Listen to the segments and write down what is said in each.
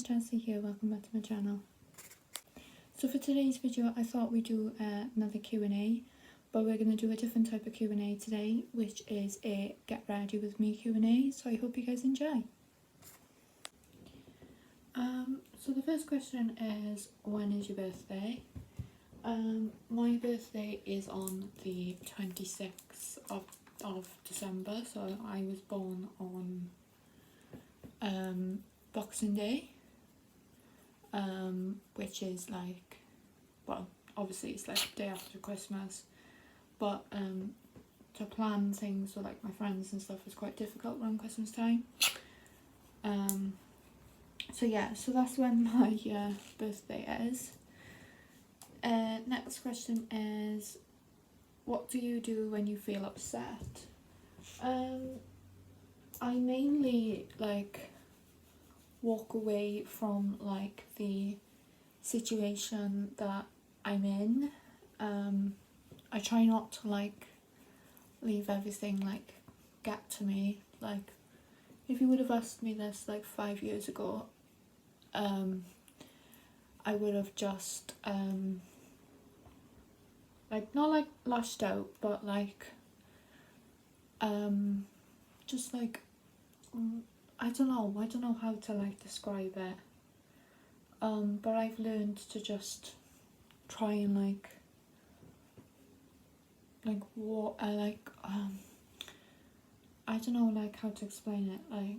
Jessie here, welcome back to my channel. So for today's video I thought we'd do another Q&A, but we're going to do a different type of Q&A today, which is a get ready with me Q&A, so I hope you guys enjoy. So the first question is, when is your birthday? My birthday is on the 26th of December, so I was born on Boxing Day, which is like, well, obviously it's like the day after Christmas, but to plan things for like my friends and stuff is quite difficult around Christmas time. So yeah, so that's when my birthday is. Next question is, what do you do when you feel upset? I mainly like walk away from like the situation that I'm in. I try not to like leave everything like get to me. Like if you would have asked me this like 5 years ago, I would have just like not like lashed out, but like just like I don't know how to like describe it, but I've learned to just try and like what I like, I don't know like how to explain it, like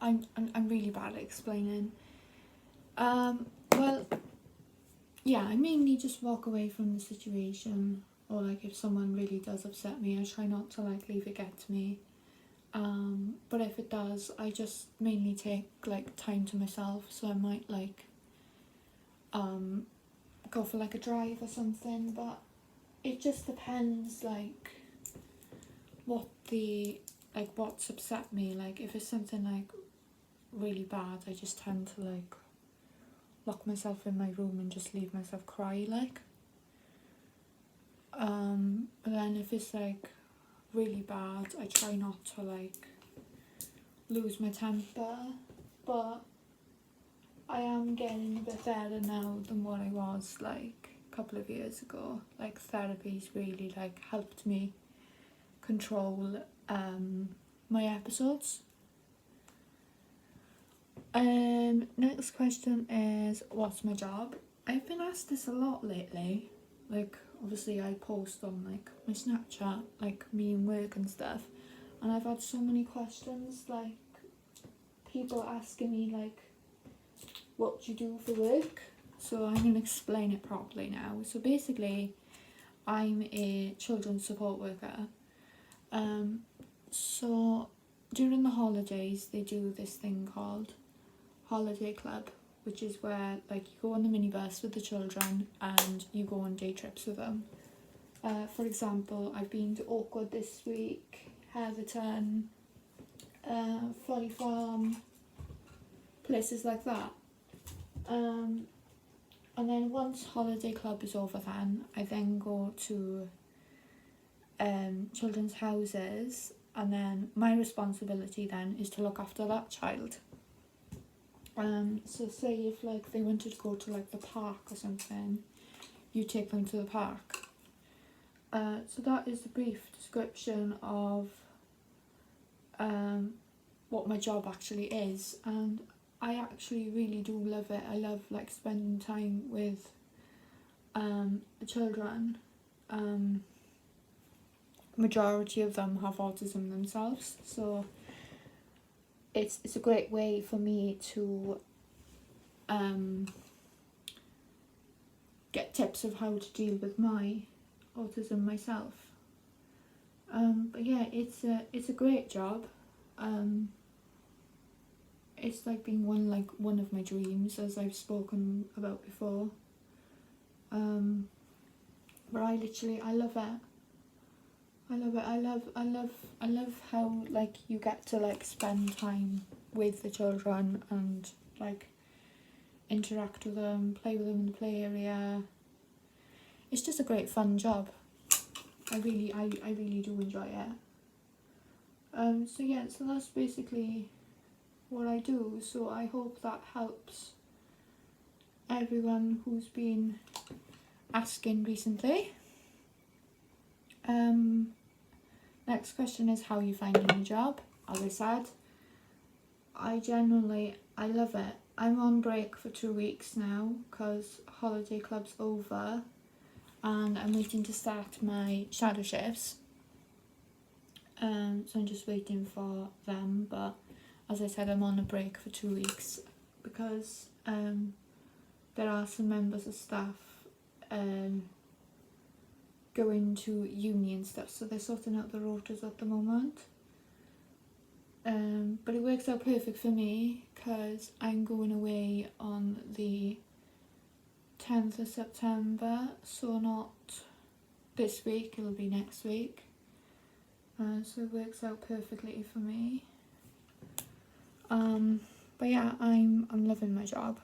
I'm really bad at explaining. Well, yeah, I mainly just walk away from the situation, or like if someone really does upset me, I try not to like leave it get to me. But if it does, I just mainly take like time to myself, so I might like go for like a drive or something, but it just depends like what's upset me. Like if it's something like really bad, I just tend to like lock myself in my room and just leave myself cry like. But then if it's like really bad, I try not to like lose my temper, but I am getting a bit better now than what I was like a couple of years ago. Like therapy's really like helped me control my episodes. Next question is, what's my job? I've been asked this a lot lately. Like obviously I post on like my Snapchat like me and work and stuff, and I've had so many questions, like people asking me like, what do you do for work? So I'm going to explain it properly now. So basically I'm a children's support worker. So during the holidays they do this thing called Holiday Club, which is where like you go on the minibus with the children and you go on day trips with them. For example, I've been to Oakwood this week, Heatherton, Folly Farm, places like that. And then once Holiday Club is over, then I then go to children's houses, and then my responsibility then is to look after that child. So say if like they wanted to go to like the park or something, you take them to the park. So that is the brief description of what my job actually is, and I actually really do love it. I love like spending time with the children. Majority of them have autism themselves, so it's a great way for me to get tips of how to deal with my autism myself. But yeah, it's a great job. It's like been one of my dreams, as I've spoken about before. But I love it. I love how like you get to like spend time with the children and like interact with them, play with them in the play area. It's just a great fun job. I really do enjoy it. So yeah, so that's basically what I do. So I hope that helps everyone who's been asking recently. Next question is how you finding your job. As I said, I love it. I'm on break for 2 weeks now because holiday club's over and I'm waiting to start my shadow shifts. So I'm just waiting for them, but as I said, I'm on a break for 2 weeks because there are some members of staff going to uni and stuff, so they're sorting out the rotas at the moment. But it works out perfect for me because I'm going away on the 10th of September, so not this week, it'll be next week. So it works out perfectly for me. But yeah, I'm loving my job.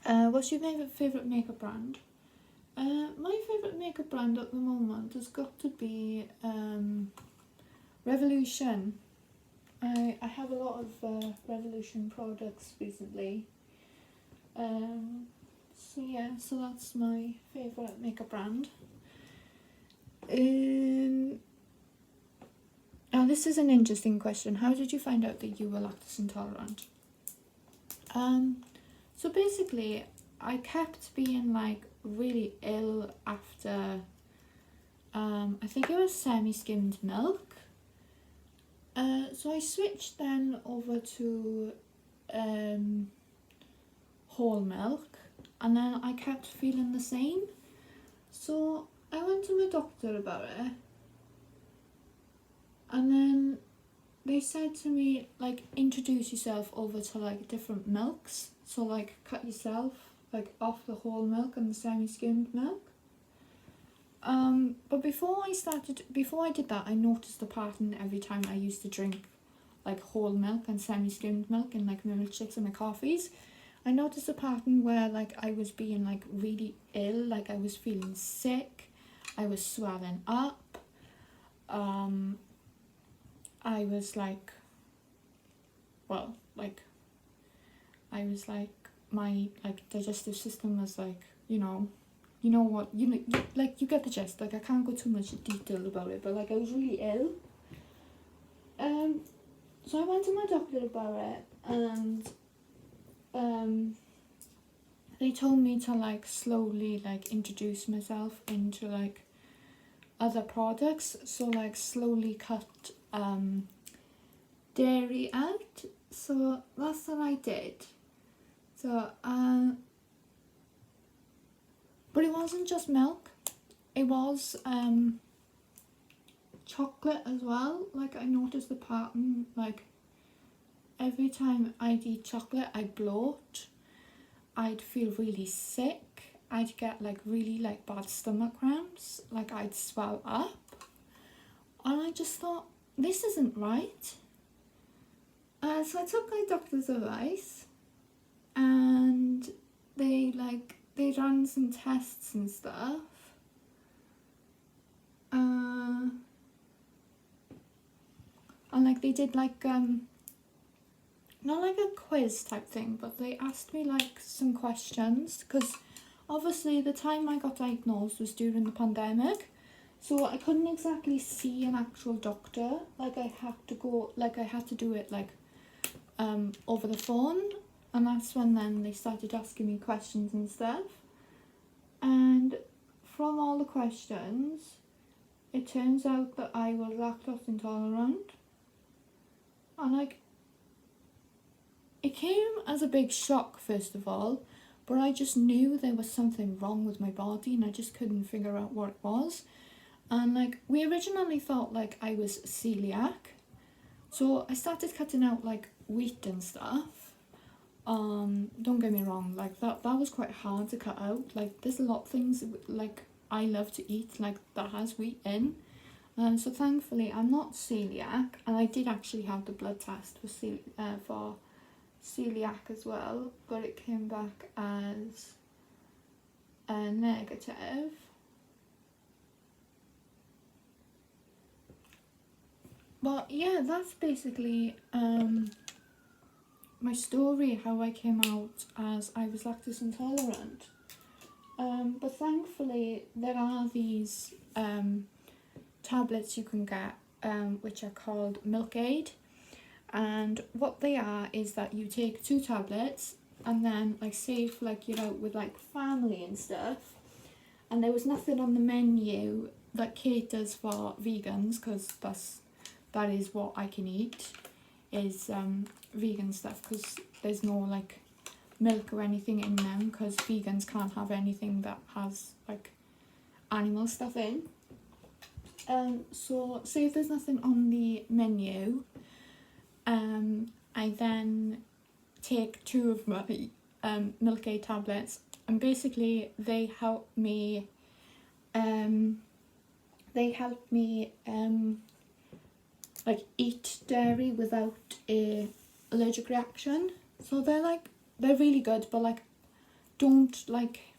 What's your favourite makeup brand? My favourite makeup brand at the moment has got to be Revolution. I have a lot of Revolution products recently. So yeah, so that's my favourite makeup brand. Now this is an interesting question. How did you find out that you were lactose intolerant? So basically, I kept being like really ill after, I think it was semi-skimmed milk. So I switched then over to whole milk, and then I kept feeling the same. So I went to my doctor about it, and then they said to me, like, introduce yourself over to like different milks. So like cut yourself like off the whole milk and the semi-skimmed milk. But before I did that, I noticed a pattern every time I used to drink like whole milk and semi-skimmed milk in like my milkshakes and my coffees. I noticed a pattern where like I was being like really ill, like I was feeling sick, I was swelling up, I was like, well, like, I was like, my like digestive system was like, you know what, like you get the gist. Like I can't go too much detail about it, but like I was really ill. So I went to my doctor about it, and they told me to like slowly like introduce myself into like other products, so like slowly cut dairy out. So that's what I did. So but it wasn't just milk, it was chocolate as well. Like I noticed the pattern, like every time I'd eat chocolate I'd bloat, I'd feel really sick, I'd get like really like bad stomach cramps, like I'd swell up, and I just thought, this isn't right. So I took my doctor's advice, and they ran some tests and stuff. And like they did like not like a quiz type thing, but they asked me like some questions, because obviously the time I got diagnosed was during the pandemic, so I couldn't exactly see an actual doctor. Like I had to do it like over the phone, and that's when then they started asking me questions and stuff. And from all the questions, it turns out that I was lactose intolerant. And like, it came as a big shock first of all, but I just knew there was something wrong with my body and I just couldn't figure out what it was. And like, we originally thought like I was celiac, so I started cutting out like wheat and stuff. Don't get me wrong, like that was quite hard to cut out. Like there's a lot of things like I love to eat like that has wheat in, so thankfully I'm not celiac, and I did actually have the blood test for celiac as well, but it came back as a negative. But yeah, that's basically my story, how I came out as I was lactose intolerant. But thankfully there are these tablets you can get which are called Milk Aid, and what they are is that you take 2 tablets, and then like say if like you're out with like family and stuff and there was nothing on the menu that caters for vegans, because that is what I can eat, is vegan stuff, because there's no like milk or anything in them, because vegans can't have anything that has like animal stuff in. So say if there's nothing on the menu, I then take 2 of my Milk Aid tablets, and basically they help me like eat dairy without a allergic reaction. So they're really good, but like don't like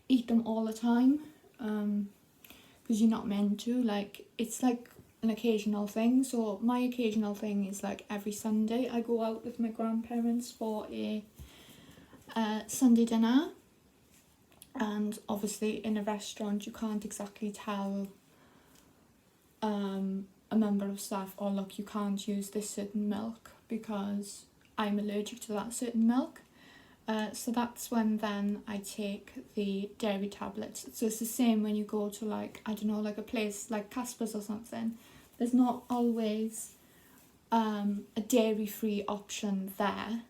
eat them all the time, because you're not meant to. Like it's like an occasional thing. So my occasional thing is like every Sunday I go out with my grandparents for a Sunday dinner, and obviously in a restaurant you can't exactly tell a member of staff, oh look, you can't use this certain milk because I'm allergic to that certain milk. So that's when then I take the dairy tablets. So it's the same when you go to like, I don't know, like a place like Casper's or something. There's not always a dairy-free option there.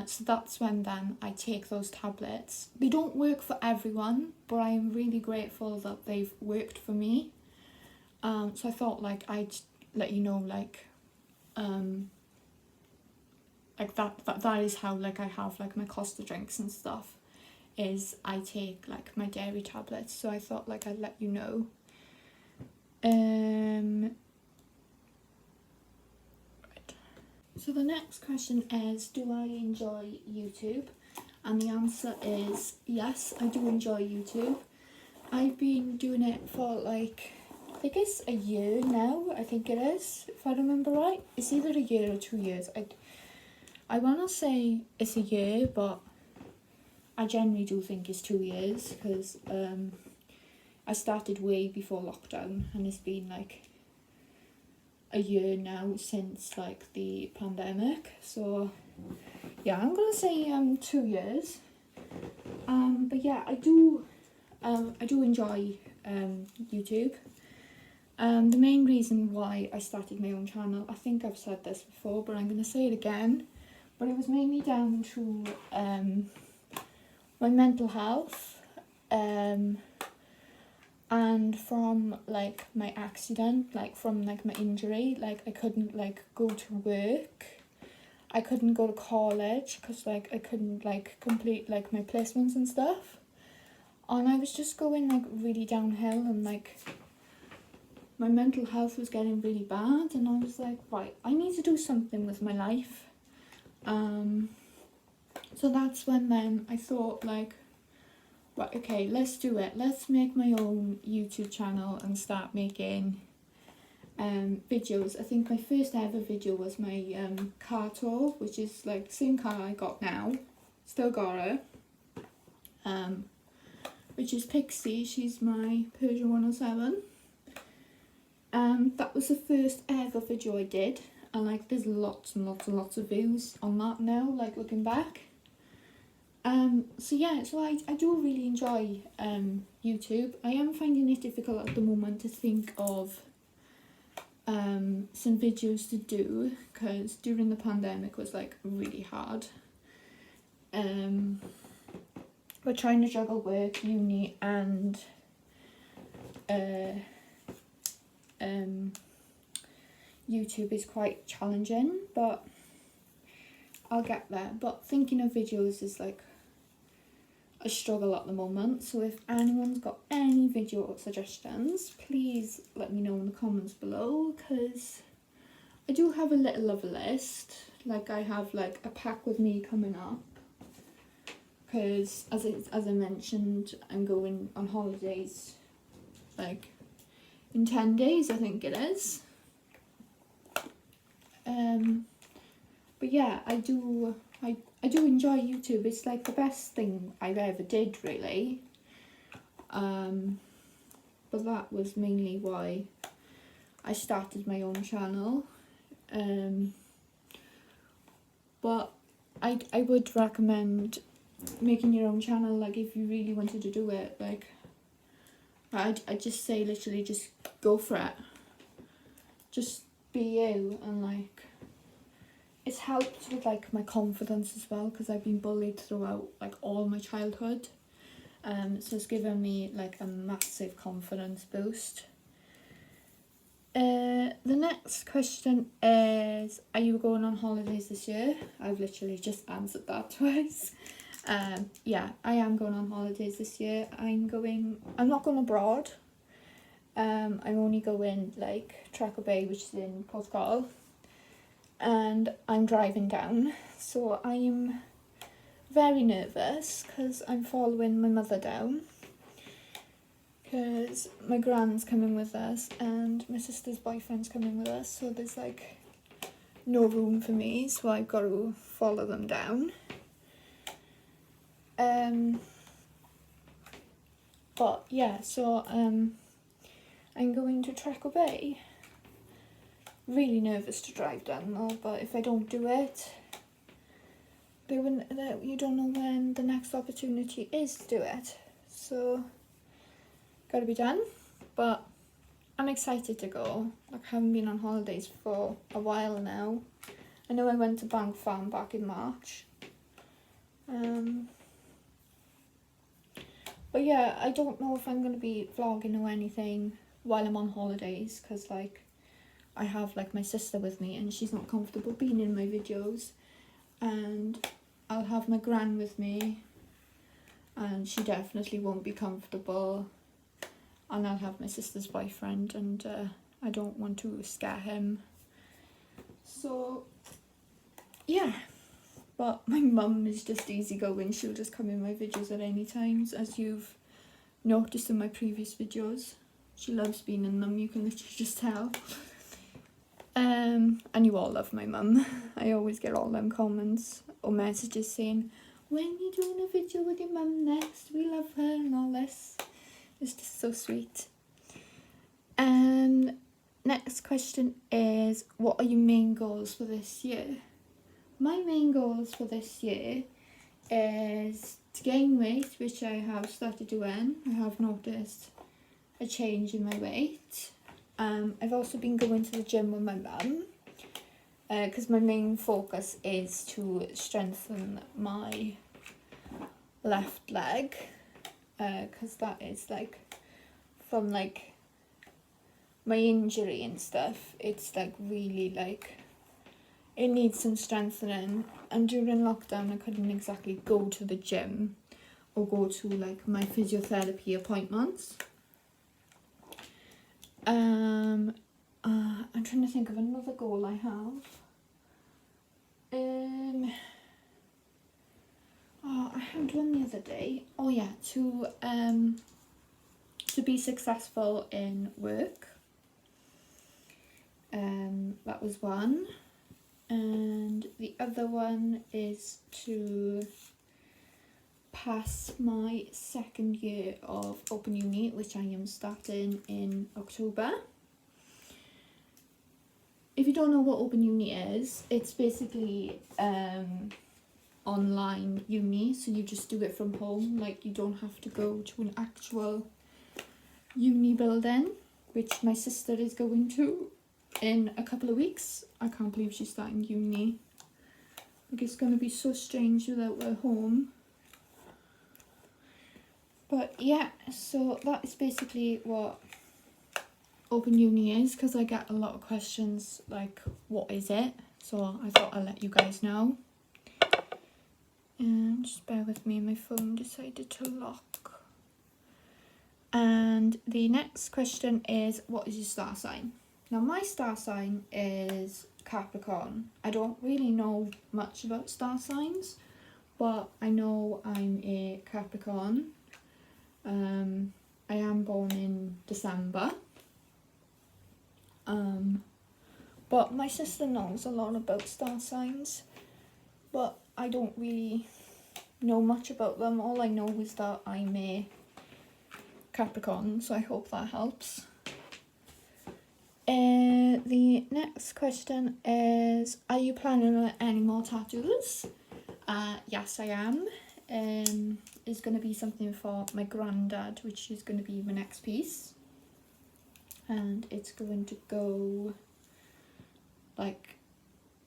So that's when then I take those tablets. They don't work for everyone, but I am really grateful that they've worked for me. So I thought like I'd let you know like that is how like I have like my Costa drinks and stuff, is I take like my dairy tablets. So I thought like I'd let you know. Right. So the next question is, do I enjoy YouTube? And the answer is yes, I do enjoy YouTube. I've been doing it for like, I think it's a year now, I think it is, if I remember right. It's either a year or 2 years. I want to say it's a year, but I generally do think it's 2 years, because I started way before lockdown, and it's been like a year now since like the pandemic. So yeah, I'm gonna say 2 years. But yeah, I do enjoy YouTube. The main reason why I started my own channel, I think I've said this before, but I'm going to say it again, but it was mainly down to my mental health, and from like my accident, like from like my injury. Like I couldn't like go to work, I couldn't go to college, because like I couldn't like complete like my placements and stuff, and I was just going like really downhill, and like my mental health was getting really bad, and I was like, right, I need to do something with my life. So that's when then I thought like, right, okay, let's do it. Let's make my own YouTube channel and start making videos. I think my first ever video was my car tour, which is like the same car I got now, still got her, which is Pixie. She's my Peugeot 107. That was the first ever video I did, and like there's lots and lots and lots of views on that now, like looking back. So yeah, so I do really enjoy YouTube. I am finding it difficult at the moment to think of some videos to do, because during the pandemic was like really hard. We're trying to juggle work, uni, and YouTube is quite challenging, but I'll get there. But thinking of videos is like a struggle at the moment, so if anyone's got any video suggestions, please let me know in the comments below, because I do have a little of a list. Like I have like a pack with me coming up, because as I mentioned, I'm going on holidays like in 10 days, I think it is. But yeah, I do enjoy YouTube. It's like the best thing I've ever did, really. But that was mainly why I started my own channel. But I would recommend making your own channel, like if you really wanted to do it. Like I'd just say literally just go for it. Just be you, and like it's helped with like my confidence as well, because I've been bullied throughout like all my childhood. So it's given me like a massive confidence boost. The next question is, are you going on holidays this year? I've literally just answered that twice. Yeah, I am going on holidays this year. I'm not going abroad. I'm only going like Tracker Bay, which is in Portugal. And I'm driving down. So I'm very nervous because I'm following my mother down. Because my gran's coming with us and my sister's boyfriend's coming with us, so there's like no room for me, so I've got to follow them down. But yeah, so I'm going to Tracker Bay. Really nervous to drive down though, but if I don't do it, you don't know when the next opportunity is to do it. So gotta be done, but I'm excited to go. Like, I haven't been on holidays for a while now. I know I went to Bank Farm back in March. But yeah, I don't know if I'm going to be vlogging or anything while I'm on holidays, because like I have like my sister with me and she's not comfortable being in my videos, and I'll have my gran with me and she definitely won't be comfortable. And I'll have my sister's boyfriend, and I don't want to scare him. So, yeah. But my mum is just easygoing. She'll just come in my videos at any times, as you've noticed in my previous videos. She loves being in them, you can literally just tell. And you all love my mum. I always get all them comments or messages saying, when are you doing a video with your mum next? We love her and all this. It's just so sweet. Next question is, what are your main goals for this year? My main goals for this year is to gain weight, which I have started doing. I have noticed a change in my weight. I've also been going to the gym with my mum, because my main focus is to strengthen my left leg. Because that is like from like my injury and stuff, it's like really like it needs some strengthening, and during lockdown I couldn't exactly go to the gym or go to like my physiotherapy appointments. I'm trying to think of another goal I have. I had one the other day. Oh yeah, to be successful in work. That was one. And the other one is to pass my second year of Open Uni, which I am starting in October. If you don't know what Open Uni is, it's basically online uni, so you just do it from home. Like, you don't have to go to an actual uni building, which my sister is going to in a couple of weeks. I can't believe she's starting uni. Like, it's going to be so strange without her home. But yeah, so that is basically what Open Uni is, because I get a lot of questions like, what is it? So I thought I'd let you guys know. And just bear with me, my phone decided to lock. And the next question is, what is your star sign? Now, my star sign is Capricorn. I don't really know much about star signs, but I know I'm a Capricorn. I am born in December. But my sister knows a lot about star signs, but I don't really know much about them. All I know is that I'm a Capricorn, so I hope that helps. The next question is, are you planning on any more tattoos? Yes, I am. It's going to be something for my granddad, which is going to be my next piece. And it's going to go like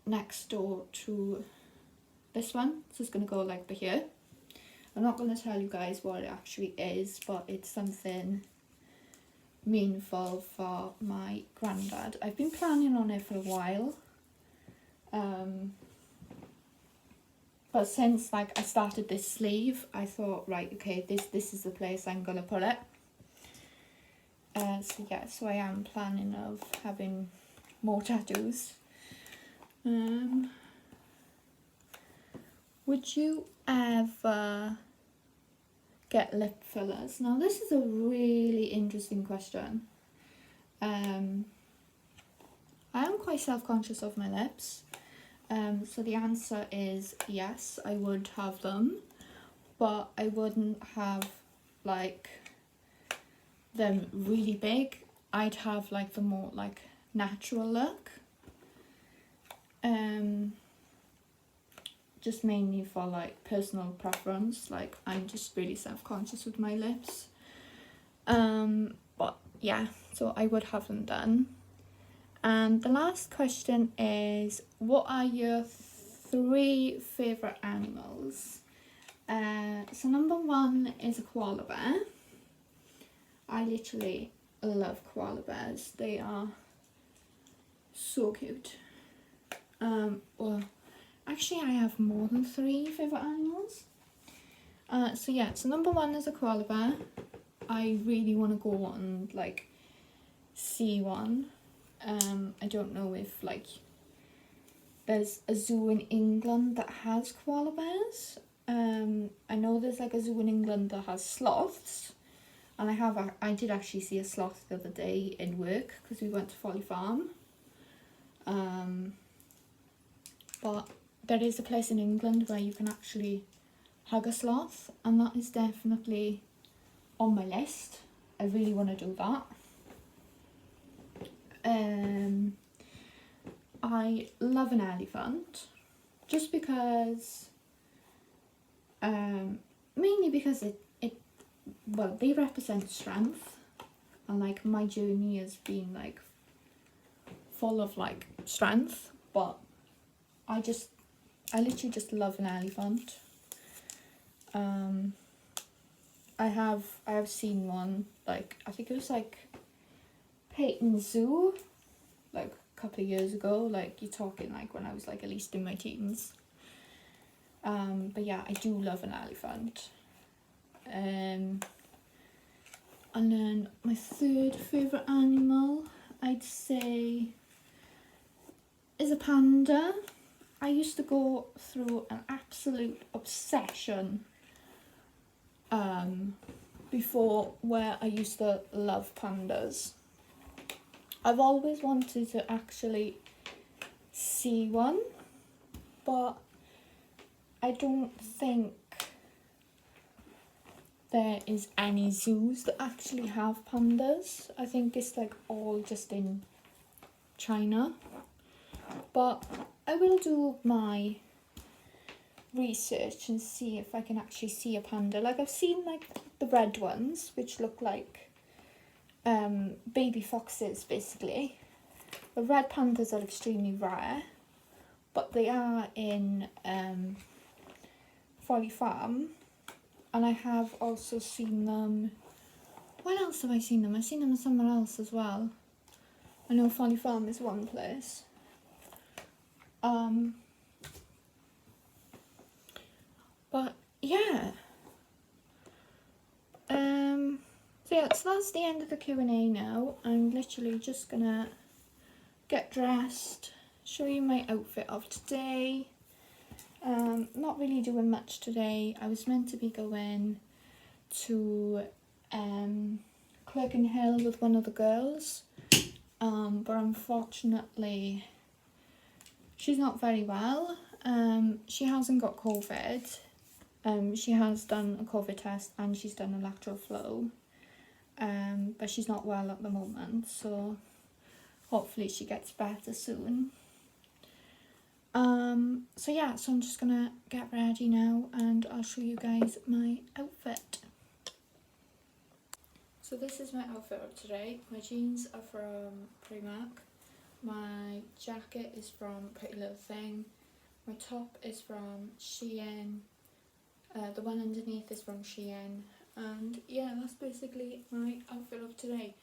next door to this one. So it's going to go like by here. I'm not going to tell you guys what it actually is, but it's something meaningful for my granddad. I've been planning on it for a while. But since like I started this sleeve, I thought, right, okay, this is the place I'm gonna put it. So yeah, so I am planning of having more tattoos. Would you ever get lip fillers? Now this is a really interesting question. I am quite self-conscious of my lips. So the answer is yes, I would have them, but I wouldn't have like them really big. I'd have like the more like natural look. Just mainly for like personal preference. Like I'm just really self-conscious with my lips. But yeah, so I would have them done. And the last question is, what are your 3 favourite animals? So number 1 is a koala bear. I literally love koala bears. They are so cute. Well, actually I have more than 3 favourite animals. So yeah, so number 1 is a koala bear. I really want to go and like see one. I don't know if like there's a zoo in England that has koala bears. I know there's like a zoo in England that has sloths, and I did actually see a sloth the other day in work because we went to Folly Farm. But there is a place in England where you can actually hug a sloth, and that is definitely on my list. I really want to do that. I love an elephant, just because, mainly because well, they represent strength, and like my journey has been like full of like strength, but I literally just love an elephant. I have seen one, like I think it was like Peyton Zoo, like a couple of years ago, like you're talking like when I was like at least in my teens. But yeah, I do love an elephant. And then my 3rd favourite animal, I'd say, is a panda. I used to go through an absolute obsession before, where I used to love pandas. I've always wanted to actually see one, but I don't think there is any zoos that actually have pandas. I think it's like all just in China. But I will do my research and see if I can actually see a panda. Like I've seen like the red ones, which look like baby foxes basically. The red pandas are extremely rare, but they are in Folly Farm, and I have also seen them. Where else have I seen them? I've seen them somewhere else as well. I know Folly Farm is one place. But yeah. So yeah, so that's the end of the Q&A now. I'm literally just gonna get dressed, show you my outfit of today. Not really doing much today. I was meant to be going to Clerkenhill with one of the girls, but unfortunately she's not very well. She hasn't got COVID. She has done a COVID test and she's done a lateral flow, but she's not well at the moment, so hopefully she gets better soon. So yeah, so I'm just gonna get ready now and I'll show you guys my outfit. So this is my outfit of today. My jeans are from Primark, my jacket is from Pretty Little Thing, my top is from Shein, the one underneath is from Shein, and yeah, that's basically my outfit of today.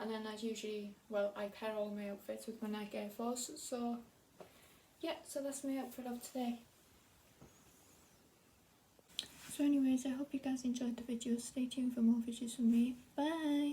And then as usually, well, I pair all my outfits with my Nike Air Force, so yeah, so that's my outfit of today. So anyways, I hope you guys enjoyed the video. Stay tuned for more videos from me. Bye!